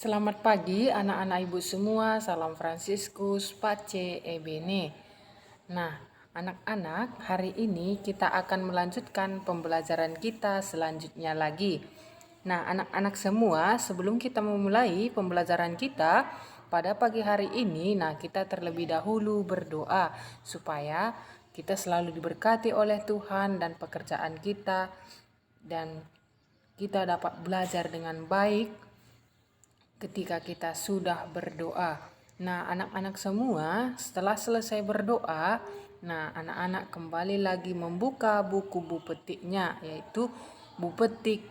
Selamat pagi anak-anak ibu semua, salam Fransiskus, Pace, Ebene. Nah, anak-anak, hari ini kita akan melanjutkan pembelajaran kita selanjutnya lagi. Nah, anak-anak semua, sebelum kita memulai pembelajaran kita pada pagi hari ini, kita terlebih dahulu berdoa supaya kita selalu diberkati oleh Tuhan dan pekerjaan kita dan kita dapat belajar dengan baik ketika kita sudah berdoa. Nah, anak-anak semua setelah selesai berdoa, anak-anak kembali lagi membuka buku petiknya, yaitu buku petik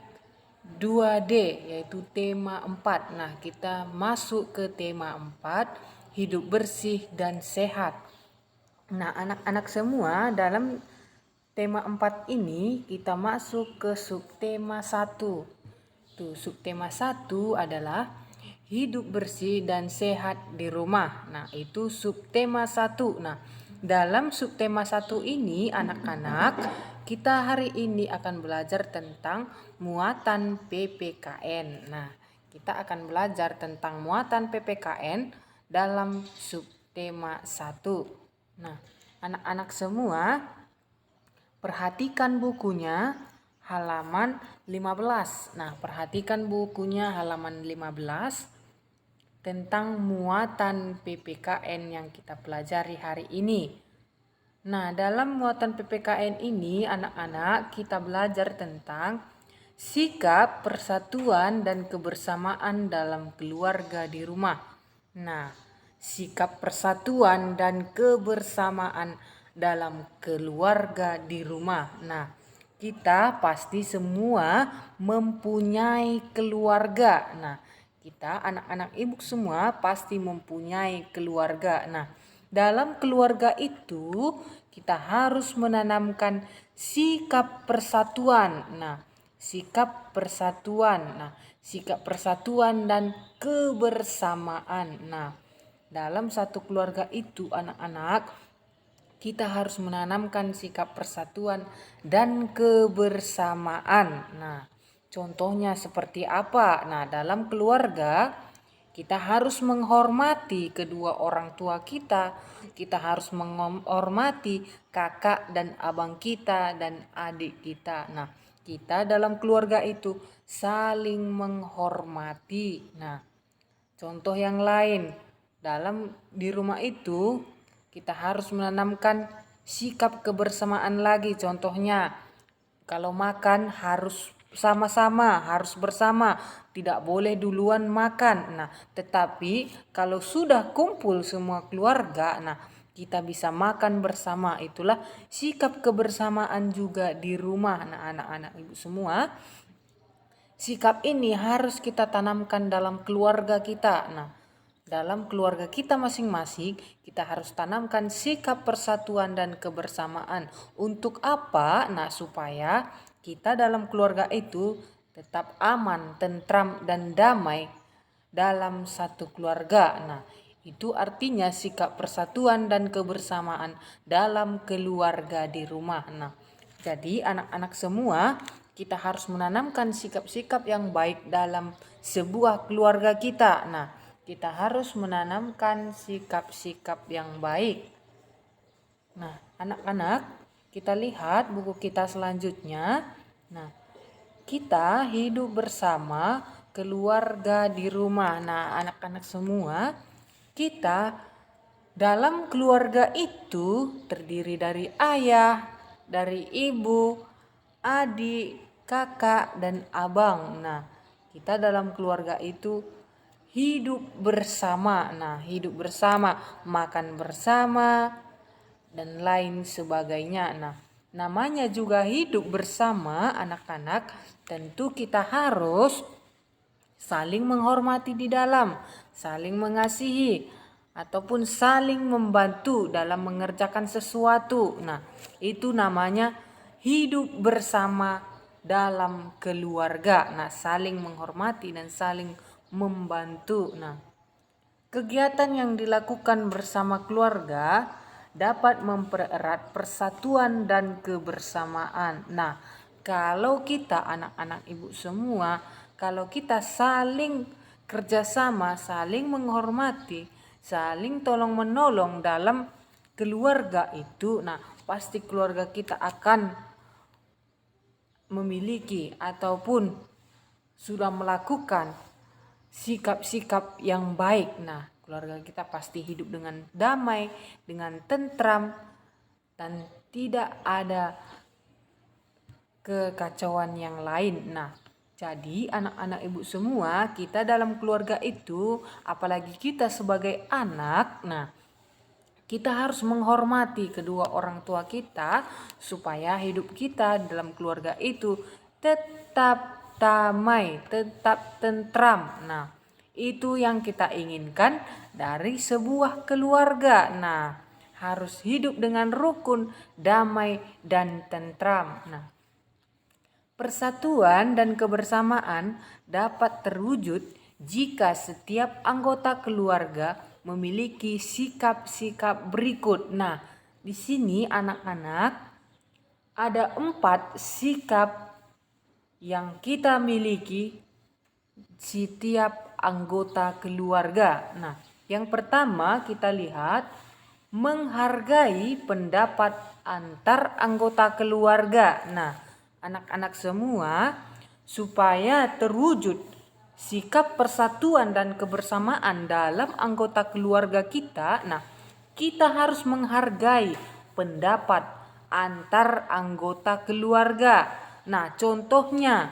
2D, yaitu tema 4. Nah, kita masuk ke tema 4, hidup bersih dan sehat. Nah, anak-anak semua, dalam tema 4 ini kita masuk ke subtema 1. Subtema 1 adalah hidup bersih dan sehat di rumah. Nah, itu subtema 1. Nah, dalam subtema 1 ini anak-anak, kita hari ini akan belajar tentang muatan PPKN. Nah, kita akan belajar tentang muatan PPKN dalam subtema 1. Nah, anak-anak semua perhatikan bukunya halaman 15. Nah, perhatikan bukunya halaman 15 tentang muatan PPKN yang kita pelajari hari ini. Nah, dalam muatan PPKN ini anak-anak kita belajar tentang sikap persatuan dan kebersamaan dalam keluarga di rumah. Nah, sikap persatuan dan kebersamaan dalam keluarga di rumah. Nah, kita pasti semua mempunyai keluarga. Nah, kita anak-anak ibu semua pasti mempunyai keluarga. Nah, dalam keluarga itu kita harus menanamkan sikap persatuan. Sikap persatuan dan kebersamaan. Dalam satu keluarga itu anak-anak kita harus menanamkan sikap persatuan dan kebersamaan. Contohnya seperti apa? Dalam keluarga kita harus menghormati kedua orang tua kita. Kita harus menghormati kakak dan abang kita dan adik kita. Kita dalam keluarga itu saling menghormati. Contoh yang lain, di rumah itu kita harus menanamkan sikap kebersamaan lagi. Contohnya, kalau makan harus sama-sama, harus bersama, tidak boleh duluan makan. Tetapi kalau sudah kumpul semua keluarga, kita bisa makan bersama. Itulah sikap kebersamaan juga di rumah. Anak-anak ibu semua, sikap ini harus kita tanamkan dalam keluarga kita. Dalam keluarga kita masing-masing, kita harus tanamkan sikap persatuan dan kebersamaan. Untuk apa? Supaya kita dalam keluarga itu tetap aman, tentram, dan damai dalam satu keluarga. Itu artinya sikap persatuan dan kebersamaan dalam keluarga di rumah. Jadi anak-anak semua, kita harus menanamkan sikap-sikap yang baik dalam sebuah keluarga kita. Kita harus menanamkan sikap-sikap yang baik. Anak-anak, kita lihat buku kita selanjutnya. Kita hidup bersama keluarga di rumah. Anak-anak semua, kita dalam keluarga itu terdiri dari ayah, dari ibu, adik, kakak, dan abang. Kita dalam keluarga itu hidup bersama. Hidup bersama, makan bersama, dan lain sebagainya. Namanya juga hidup bersama anak-anak, tentu kita harus saling menghormati di dalam, saling mengasihi, ataupun saling membantu dalam mengerjakan sesuatu. Itu namanya hidup bersama dalam keluarga. Saling menghormati dan saling membantu. Kegiatan yang dilakukan bersama keluarga dapat mempererat persatuan dan kebersamaan. Kalau kita anak-anak ibu semua, kalau kita saling kerjasama, saling menghormati, saling tolong menolong dalam keluarga itu, nah pasti keluarga kita akan memiliki ataupun sudah melakukan sikap-sikap yang baik. Nah, keluarga kita pasti hidup dengan damai, dengan tentram, dan tidak ada kekacauan yang lain. Nah, jadi anak-anak ibu semua, kita dalam keluarga itu, apalagi kita sebagai anak, nah kita harus menghormati kedua orang tua kita supaya hidup kita dalam keluarga itu tetap damai, tetap tentram. Nah, itu yang kita inginkan dari sebuah keluarga. Nah, harus hidup dengan rukun, damai, dan tentram. Nah, persatuan dan kebersamaan dapat terwujud jika setiap anggota keluarga memiliki sikap-sikap berikut. Nah, di sini anak-anak ada 4 sikap yang kita miliki setiap anggota keluarga. Nah, yang pertama kita lihat menghargai pendapat antar anggota keluarga. Nah, anak-anak semua, supaya terwujud sikap persatuan dan kebersamaan dalam anggota keluarga kita, nah kita harus menghargai pendapat antar anggota keluarga. Nah, contohnya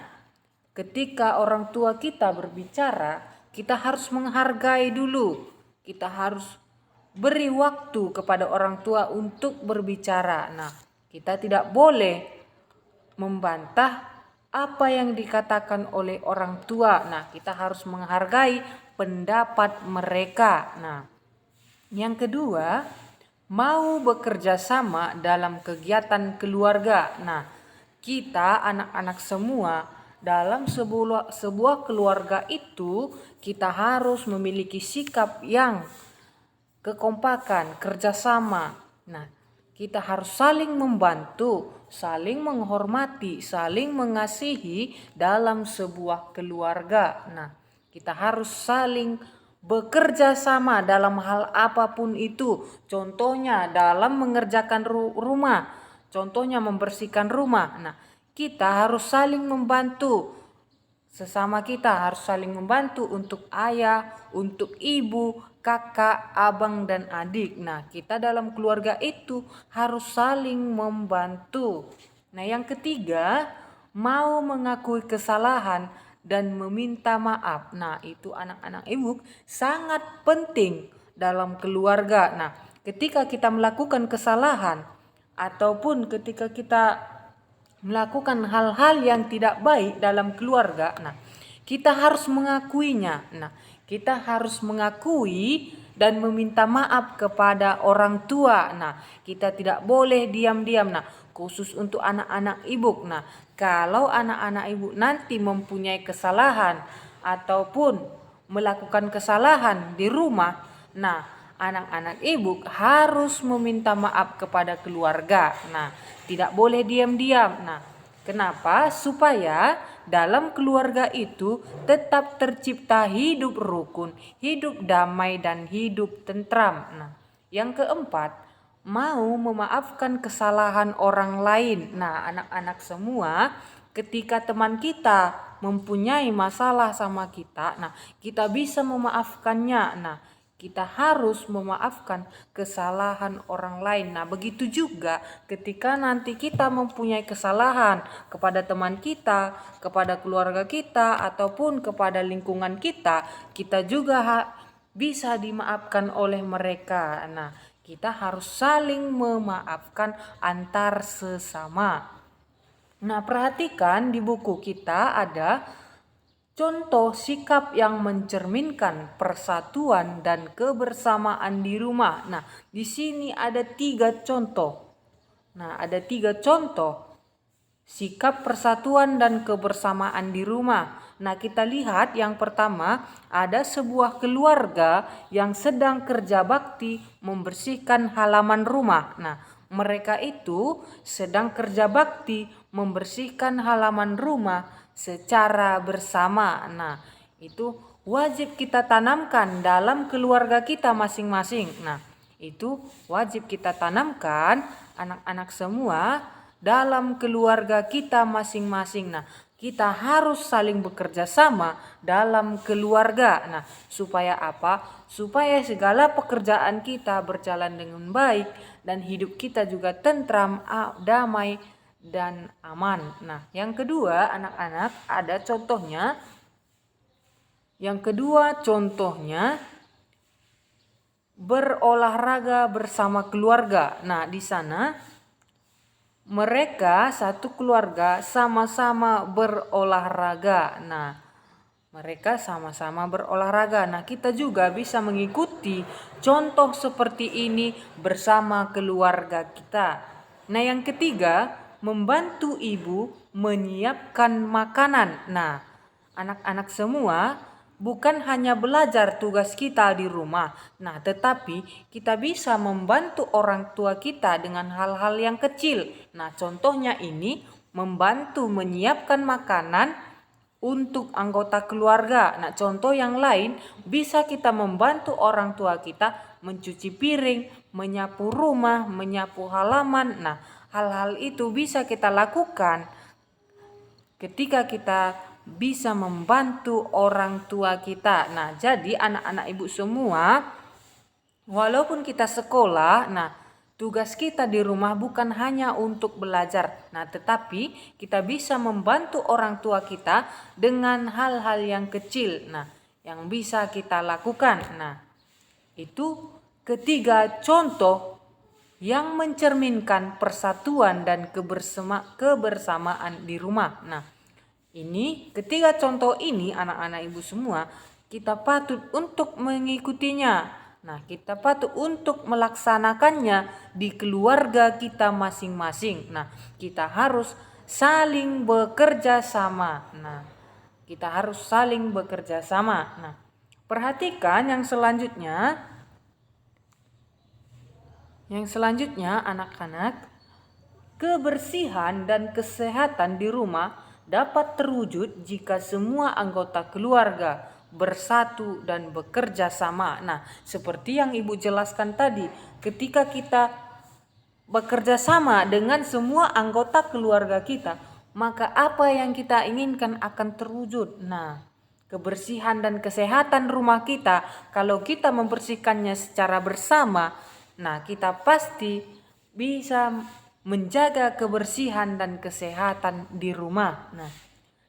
ketika orang tua kita berbicara, kita harus menghargai dulu. Kita harus beri waktu kepada orang tua untuk berbicara. Nah, kita tidak boleh membantah apa yang dikatakan oleh orang tua. Nah, kita harus menghargai pendapat mereka. Nah, yang kedua, mau bekerja sama dalam kegiatan keluarga. Nah, kita anak-anak semua dalam sebuah keluarga itu, kita harus memiliki sikap yang kekompakan, kerjasama. Nah, kita harus saling membantu, saling menghormati, saling mengasihi dalam sebuah keluarga. Nah, kita harus saling bekerja sama dalam hal apapun itu. Contohnya dalam mengerjakan rumah, contohnya membersihkan rumah. Nah, kita harus saling membantu. Sesama kita harus saling membantu untuk ayah, untuk ibu, kakak, abang, dan adik. Nah, kita dalam keluarga itu harus saling membantu. Nah, yang ketiga, mau mengakui kesalahan dan meminta maaf. Nah, itu anak-anak ibu sangat penting dalam keluarga. Nah, ketika kita melakukan kesalahan ataupun ketika kita melakukan hal-hal yang tidak baik dalam keluarga, nah kita harus mengakuinya. Nah, kita harus mengakui dan meminta maaf kepada orang tua. Nah, kita tidak boleh diam-diam. Nah, khusus untuk anak-anak ibu. Nah, kalau anak-anak ibu nanti mempunyai kesalahan ataupun melakukan kesalahan di rumah, nah anak-anak ibu harus meminta maaf kepada keluarga. Nah, tidak boleh diam-diam. Nah, kenapa? Supaya dalam keluarga itu tetap tercipta hidup rukun, hidup damai, dan hidup tentram. Nah, yang keempat, mau memaafkan kesalahan orang lain. Nah, anak-anak semua, ketika teman kita mempunyai masalah sama kita, nah kita bisa memaafkannya. Nah, kita harus memaafkan kesalahan orang lain. Nah, begitu juga ketika nanti kita mempunyai kesalahan kepada teman kita, kepada keluarga kita, ataupun kepada lingkungan kita, kita juga bisa dimaafkan oleh mereka. Nah, kita harus saling memaafkan antar sesama. Nah, perhatikan di buku kita ada contoh sikap yang mencerminkan persatuan dan kebersamaan di rumah. Nah, di sini ada 3 contoh. Nah, ada 3 contoh sikap persatuan dan kebersamaan di rumah. Nah, kita lihat yang pertama, ada sebuah keluarga yang sedang kerja bakti membersihkan halaman rumah. Nah, mereka itu sedang kerja bakti membersihkan halaman rumah secara bersama. Nah, itu wajib kita tanamkan dalam keluarga kita masing-masing. Nah, itu wajib kita tanamkan anak-anak semua dalam keluarga kita masing-masing. Nah, kita harus saling bekerja sama dalam keluarga. Nah, supaya apa? Supaya segala pekerjaan kita berjalan dengan baik dan hidup kita juga tentram, damai, dan aman. Nah, yang kedua, anak-anak, ada contohnya. Yang kedua contohnya berolahraga bersama keluarga. Nah, di sana mereka satu keluarga sama-sama berolahraga. Nah, mereka sama-sama berolahraga. Nah, kita juga bisa mengikuti contoh seperti ini bersama keluarga kita. Nah, yang ketiga, membantu ibu menyiapkan makanan. Nah, anak-anak semua bukan hanya belajar tugas kita di rumah. Nah, tetapi kita bisa membantu orang tua kita dengan hal-hal yang kecil. Nah, contohnya ini membantu menyiapkan makanan untuk anggota keluarga. Nah, contoh yang lain bisa kita membantu orang tua kita mencuci piring, menyapu rumah, menyapu halaman. Nah, hal-hal itu bisa kita lakukan ketika kita bisa membantu orang tua kita. Nah, jadi anak-anak ibu semua, walaupun kita sekolah, nah tugas kita di rumah bukan hanya untuk belajar. Nah, tetapi kita bisa membantu orang tua kita dengan hal-hal yang kecil. Nah, yang bisa kita lakukan. Nah, itu ketiga contoh yang mencerminkan persatuan dan kebersamaan di rumah. Nah, ini ketiga contoh ini anak-anak ibu semua kita patut untuk mengikutinya. Nah, kita patut untuk melaksanakannya di keluarga kita masing-masing. Nah, kita harus saling bekerja sama. Nah, kita harus saling bekerja sama. Nah, perhatikan yang selanjutnya. Yang selanjutnya anak-anak, kebersihan dan kesehatan di rumah dapat terwujud jika semua anggota keluarga bersatu dan bekerja sama. Nah, seperti yang Ibu jelaskan tadi, ketika kita bekerja sama dengan semua anggota keluarga kita, maka apa yang kita inginkan akan terwujud. Nah, kebersihan dan kesehatan rumah kita, kalau kita membersihkannya secara bersama, nah kita pasti bisa menjaga kebersihan dan kesehatan di rumah. Nah,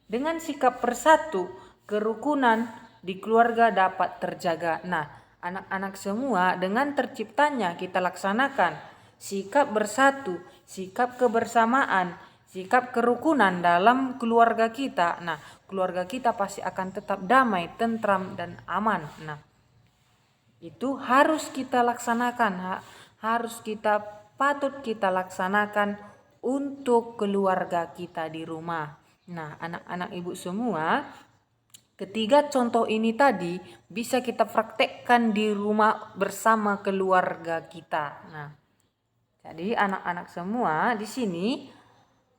dengan sikap bersatu, kerukunan di keluarga dapat terjaga. Nah, anak-anak semua dengan terciptanya kita laksanakan sikap bersatu, sikap kebersamaan, sikap kerukunan dalam keluarga kita. Nah, keluarga kita pasti akan tetap damai, tentram, dan aman. Nah, itu harus kita laksanakan, patut kita laksanakan untuk keluarga kita di rumah. Nah, anak-anak ibu semua, ketiga contoh ini tadi bisa kita praktekkan di rumah bersama keluarga kita. Nah, jadi anak-anak semua di sini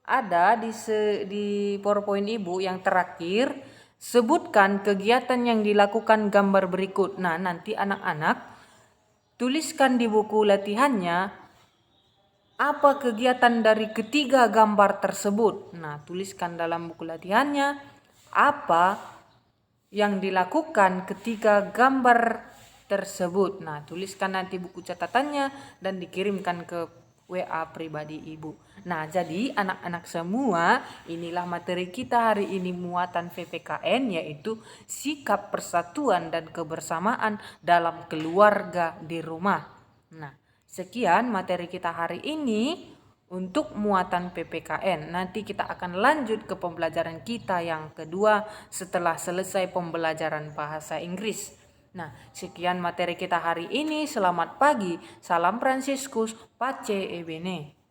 ada di PowerPoint Ibu yang terakhir, sebutkan kegiatan yang dilakukan gambar berikut. Nah, nanti anak-anak tuliskan di buku latihannya apa kegiatan dari ketiga gambar tersebut. Nah, tuliskan dalam buku latihannya apa yang dilakukan ketika gambar tersebut. Nah, tuliskan nanti buku catatannya dan dikirimkan ke WA pribadi Ibu. Nah, jadi anak-anak semua, inilah materi kita hari ini muatan PPKN, yaitu sikap persatuan dan kebersamaan dalam keluarga di rumah. Nah, sekian materi kita hari ini untuk muatan PPKN. Nanti kita akan lanjut ke pembelajaran kita yang kedua setelah selesai pembelajaran bahasa Inggris. Nah, sekian materi kita hari ini. Selamat pagi. Salam Fransiskus. Pace e bene.